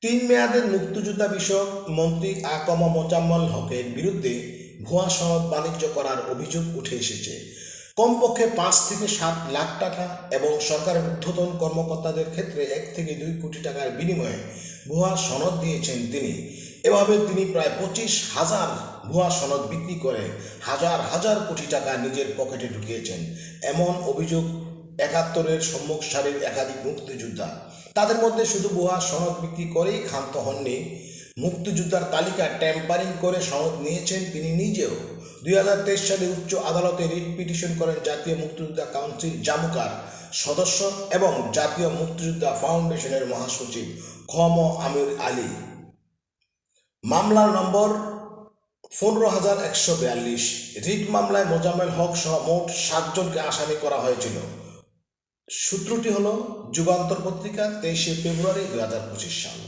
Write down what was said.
তিন মেয়াদের মুক্তিযোদ্ধা বিষয়ক মন্ত্রী আ.ক.ম মোজাম্মেল হকের বিরুদ্ধে ভুয়া সনদ বাণিজ্য করার অভিযোগ উঠে এসেছে। কমপক্ষে ৫ থেকে ৭ লাখ টাকা এবং সরকারের ঊর্ধ্বতন কর্মকর্তাদের ক্ষেত্রে ১ থেকে ২ কোটি টাকার বিনিময়ে ভুয়া সনদ দিয়েছেন তিনি। এভাবে তিনি প্রায় ২৫,০০০ ভুয়া সনদ বিক্রি করে হাজার হাজার কোটি টাকা নিজের পকেটে ঢুকিয়েছেন। এমন অভিযোগ ৭১-এর সম্মুখ সারির একাধিক মুক্তিযোদ্ধা। তাদের মধ্যে শুধু ভুয়া সনদ বিক্রি করেই ক্ষান্ত হননি, মুক্তিযোদ্ধার তালিকা ট্যাম্পারিং করে সনদ নিয়েছেন তিনি নিজেও। ২০২৩ সালে উচ্চ আদালতে রিট পিটিশন করেন জাতীয় মুক্তিযোদ্ধা কাউন্সিল জামুকার সদস্য এবং জাতীয় মুক্তিযোদ্ধা ফাউন্ডেশনের মহাসচিব খ.ম আমির আলী। মামলার নম্বর ১৫,১৪২। রিট মামলায় মোজাম্মেল হক সহ মোট ৭ জনকে আসামি করা হয়েছিল। সূত্রটি হল যুগান্তর পত্রিকা, ২৩শে ফেব্রুয়ারি ২০২৫ সাল।